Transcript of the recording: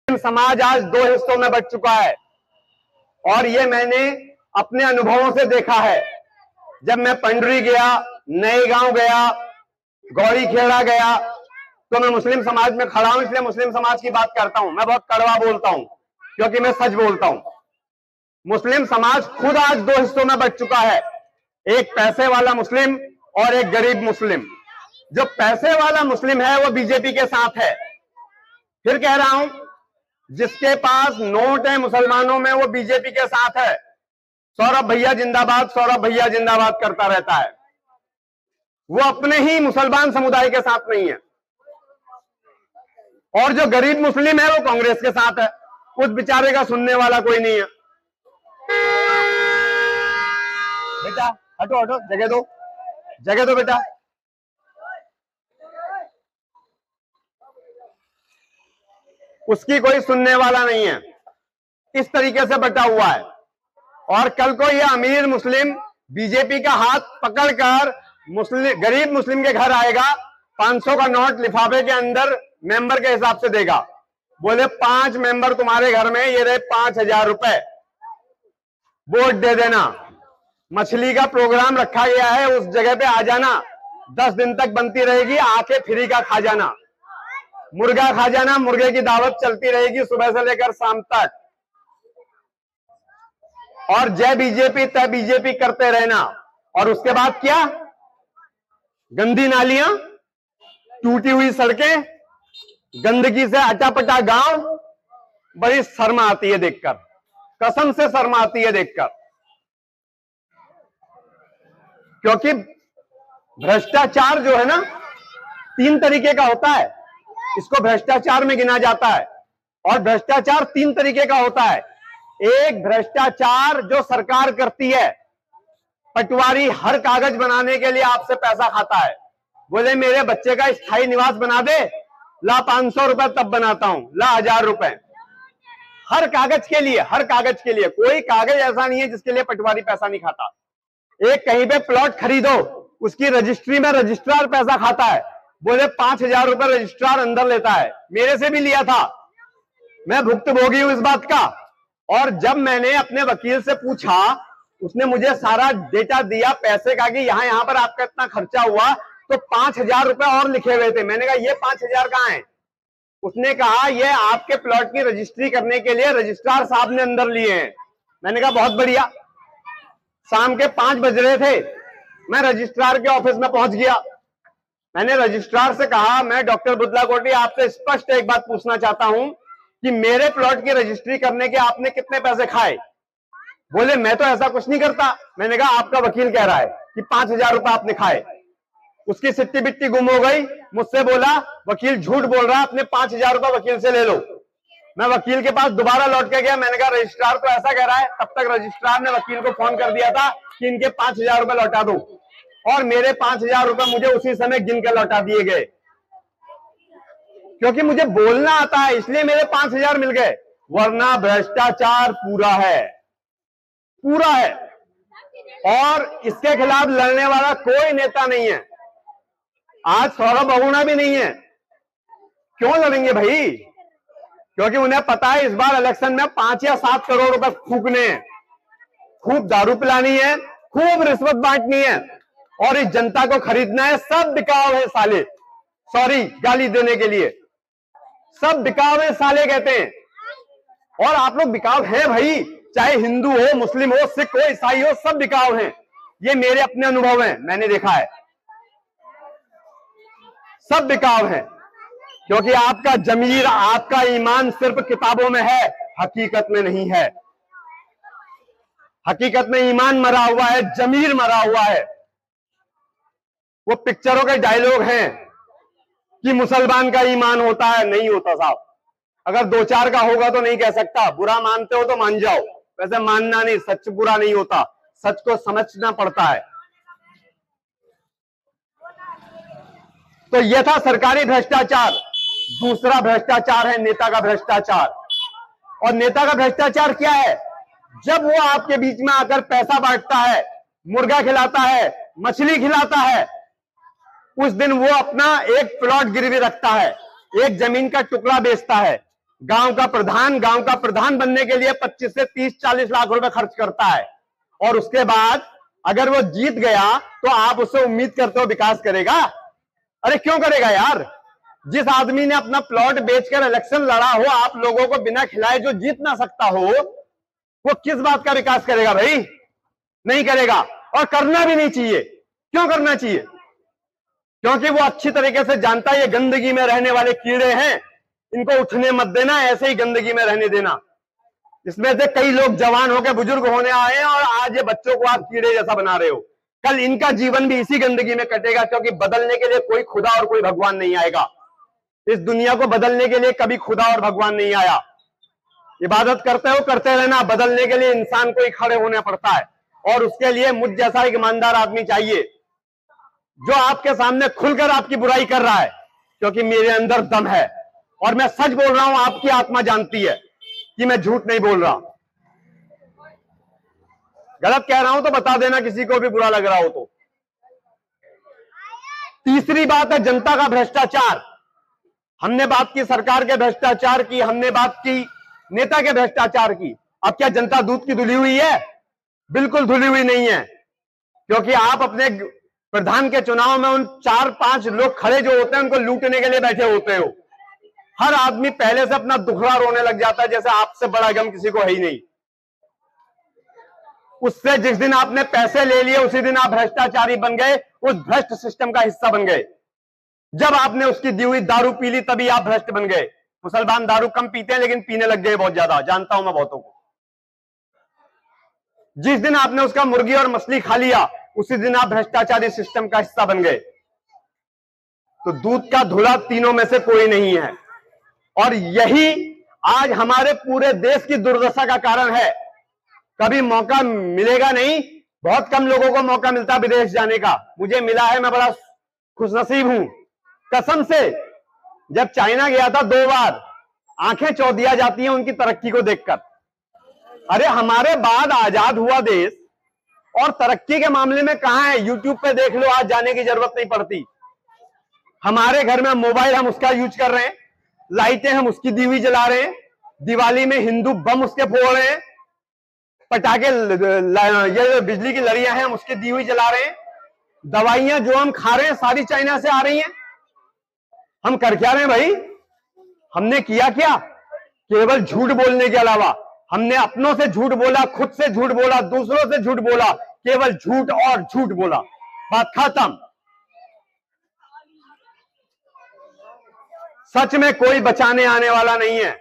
समाज आज दो हिस्सों में बंट चुका है और ये मैंने अपने अनुभवों से देखा है। जब मैं पंडरी गया, नए गांव गया, गौरी खेड़ा गया, तो मैं मुस्लिम समाज में खड़ा हूं, इसलिए मुस्लिम समाज की बात करता हूं। मैं बहुत कड़वा बोलता हूं क्योंकि मैं सच बोलता हूं। मुस्लिम समाज खुद आज दो हिस्सों में बंट चुका है, एक पैसे वाला मुस्लिम और एक गरीब मुस्लिम। जो पैसे वाला मुस्लिम है वो बीजेपी के साथ है। फिर कह रहा हूं, जिसके पास नोट है मुसलमानों में वो बीजेपी के साथ है। सौरभ भैया जिंदाबाद, सौरभ भैया जिंदाबाद करता रहता है। वो अपने ही मुसलमान समुदाय के साथ नहीं है। और जो गरीब मुस्लिम है वो कांग्रेस के साथ है। उस बेचारे का सुनने वाला कोई नहीं है। बेटा हटो हटो, जगह दो, जगह दो बेटा। उसकी कोई सुनने वाला नहीं है। इस तरीके से बटा हुआ है। और कल को ये अमीर मुस्लिम बीजेपी का हाथ पकड़कर गरीब मुस्लिम के घर आएगा, 500 का नोट लिफाफे के अंदर मेंबर के हिसाब से देगा। बोले 5 मेंबर तुम्हारे घर में, ये रहे 5000 रुपए, वोट दे देना। मछली का प्रोग्राम रखा गया है, उस जगह पे आ जाना, 10 दिन तक बनती रहेगी, आके फ्री का खा जाना। मुर्गा खा जाना, मुर्गे की दावत चलती रहेगी सुबह से लेकर शाम तक। और जय बीजेपी तय बीजेपी करते रहना। और उसके बाद क्या? गंदी नालियां, टूटी हुई सड़कें, गंदगी से अटापटा गांव। बड़ी शर्म आती है देखकर, कसम से शर्म आती है देखकर। क्योंकि भ्रष्टाचार जो है ना, 3 तरीके का होता है। इसको भ्रष्टाचार में गिना जाता है। और भ्रष्टाचार 3 तरीके का होता है। एक भ्रष्टाचार जो सरकार करती है, पटवारी हर कागज बनाने के लिए आपसे पैसा खाता है। बोले मेरे बच्चे का स्थायी निवास बना दे, ला 500 रुपए तब बनाता हूं, ला 1000 रुपए। हर कागज के लिए, हर कागज के लिए। कोई कागज ऐसा नहीं है जिसके लिए पटवारी पैसा नहीं खाता। एक कहीं पे प्लॉट खरीदो, उसकी रजिस्ट्री में रजिस्ट्रार पैसा खाता है। बोले 5000 रुपए रजिस्ट्रार अंदर लेता है। मेरे से भी लिया था, मैं भुक्तभोगी हूं इस बात का। और जब मैंने अपने वकील से पूछा, उसने मुझे सारा डेटा दिया पैसे का कि यहां पर आपका इतना खर्चा हुआ, तो 5000 रुपए और लिखे हुए थे। मैंने कहा ये 5000 कहां है? उसने कहा ये आपके प्लॉट की रजिस्ट्री करने के लिए रजिस्ट्रार साहब ने अंदर लिए हैं। मैंने कहा बहुत बढ़िया। शाम के 5 बज रहे थे, मैं रजिस्ट्रार के ऑफिस में पहुंच गया। मैंने रजिस्ट्रार से कहा, मैं डॉक्टर बुदलाकोटी आपसे स्पष्ट एक बात पूछना चाहता हूं कि मेरे प्लॉट की रजिस्ट्री करने के आपने कितने पैसे खाए? बोले मैं तो ऐसा कुछ नहीं करता। मैंने कहा आपका वकील कह रहा है कि 5000 रुपए आपने खाए। उसकी सिट्टी बिट्टी गुम हो गई। मुझसे बोला वकील झूठ बोल रहा है, अपने 5000 रुपए वकील से ले लो। मैं वकील के पास दोबारा लौट के गया। मैंने कहा रजिस्ट्रार तो ऐसा कह रहा है। तब तक रजिस्ट्रार ने वकील को फोन कर दिया था कि इनके 5000 रुपए लौटा दो। और मेरे 5000 रुपए मुझे उसी समय गिन के लौटा दिए गए। क्योंकि मुझे बोलना आता है, इसलिए मेरे 5000 मिल गए। वरना भ्रष्टाचार पूरा है, पूरा है। और इसके खिलाफ लड़ने वाला कोई नेता नहीं है। आज सौरभ बहुगुणा भी नहीं है। क्यों लड़ेंगे भाई? क्योंकि उन्हें पता है इस बार इलेक्शन में 5 या 7 करोड़ रुपए फूकने हैं, खूब दारू पिलानी है, खूब रिश्वत बांटनी है और इस जनता को खरीदना है। सब बिकाऊ है साले, सॉरी गाली देने के लिए, सब बिकाऊ है साले कहते हैं। और आप लोग बिकाऊ हैं भाई, चाहे हिंदू हो, मुस्लिम हो, सिख हो, ईसाई हो, सब बिकाऊ हैं। ये मेरे अपने अनुभव हैं, मैंने देखा है, सब बिकाऊ हैं। क्योंकि आपका जमीर, आपका ईमान सिर्फ किताबों में है, हकीकत में नहीं है। हकीकत में ईमान मरा हुआ है, जमीर मरा हुआ है। वो पिक्चरों के डायलॉग हैं कि मुसलमान का ईमान होता है, नहीं होता साहब। अगर 2-4 का होगा तो नहीं कह सकता। बुरा मानते हो तो मान जाओ, वैसे मानना नहीं, सच बुरा नहीं होता, सच को समझना पड़ता है। तो यह था सरकारी भ्रष्टाचार। दूसरा भ्रष्टाचार है नेता का भ्रष्टाचार। और नेता का भ्रष्टाचार क्या है? जब वो आपके बीच में आकर पैसा बांटता है, मुर्गा खिलाता है, मछली खिलाता है, उस दिन वो अपना एक प्लॉट गिरवी रखता है, एक जमीन का टुकड़ा बेचता है। गांव का प्रधान बनने के लिए 25 से 30-40 लाख रुपए खर्च करता है, और उसके बाद अगर वो जीत गया तो आप उससे उम्मीद करते हो विकास करेगा? अरे क्यों करेगा यार? जिस आदमी ने अपना प्लॉट बेचकर इलेक्शन लड़ा हो, आप लोगों को बिना खिलाए जो जीत ना सकता हो, वो किस बात का विकास करेगा भाई? नहीं करेगा, और करना भी नहीं चाहिए। क्यों करना चाहिए? क्योंकि वो अच्छी तरीके से जानता है ये गंदगी में रहने वाले कीड़े हैं, इनको उठने मत देना, ऐसे ही गंदगी में रहने देना। इसमें से कई लोग जवान होकर बुजुर्ग होने आए हैं, और आज ये बच्चों को आप कीड़े जैसा बना रहे हो। कल इनका जीवन भी इसी गंदगी में कटेगा, क्योंकि बदलने के लिए कोई खुदा और कोई भगवान नहीं आएगा। इस दुनिया को बदलने के लिए कभी खुदा और भगवान नहीं आया। इबादत करते हो, करते रहना। बदलने के लिए इंसान को ही खड़े होना पड़ता है, और उसके लिए मुझ जैसा एक ईमानदार आदमी चाहिए, जो आपके सामने खुलकर आपकी बुराई कर रहा है, क्योंकि मेरे अंदर दम है और मैं सच बोल रहा हूं। आपकी आत्मा जानती है कि मैं झूठ नहीं बोल रहा। गलत कह रहा हूं तो बता देना, किसी को भी बुरा लग रहा हो तो। तीसरी बात है जनता का भ्रष्टाचार। हमने बात की सरकार के भ्रष्टाचार की, हमने बात की नेता के भ्रष्टाचार की। अब क्या जनता दूध की धुली हुई है? बिल्कुल धुली हुई नहीं है, क्योंकि आप अपने प्रधान के चुनाव में उन 4-5 लोग खड़े जो होते हैं उनको लूटने के लिए बैठे होते हो। हर आदमी पहले से अपना दुखड़ा रोने लग जाता है, जैसे आपसे बड़ा गम किसी को है ही नहीं। उससे जिस दिन आपने पैसे ले लिए उसी दिन आप भ्रष्टाचारी बन गए, उस भ्रष्ट सिस्टम का हिस्सा बन गए। जब आपने उसकी दी हुई दारू पी ली तभी आप भ्रष्ट बन गए। मुसलमान दारू कम पीते हैं लेकिन पीने लग गए बहुत ज्यादा, जानता हूं मैं बहुतों को। जिस दिन आपने उसका मुर्गी और मछली खा लिया उसी दिन आप भ्रष्टाचारी सिस्टम का हिस्सा बन गए। तो दूध का धुला तीनों में से कोई नहीं है, और यही आज हमारे पूरे देश की दुर्दशा का कारण है। कभी मौका मिलेगा नहीं, बहुत कम लोगों को मौका मिलता विदेश जाने का। मुझे मिला है, मैं बड़ा खुशनसीब हूं। कसम से जब चाइना गया था 2 बार, आंखें चौंधिया जाती हैं उनकी तरक्की को देखकर। अरे हमारे बाद आजाद हुआ देश, और तरक्की के मामले में कहां है? यूट्यूब पे देख लो, आज जाने की जरूरत नहीं पड़ती। हमारे घर में मोबाइल हम उसका यूज कर रहे हैं, लाइटें हम उसकी दी हुई जला रहे हैं, दिवाली में हिंदू बम उसके फोड़ रहे हैं, पटाखे ये बिजली की लड़ियां हैं हम उसकी दी हुई जला रहे हैं, दवाइयां जो हम खा रहे हैं सारी चाइना से आ रही हैं। हम कर क्या रहे हैं भाई? हमने किया क्या? केवल झूठ बोलने के अलावा हमने अपनों से झूठ बोला, खुद से झूठ बोला, दूसरों से झूठ बोला, केवल झूठ और झूठ बोला। बात खत्म। सच में कोई बचाने आने वाला नहीं है।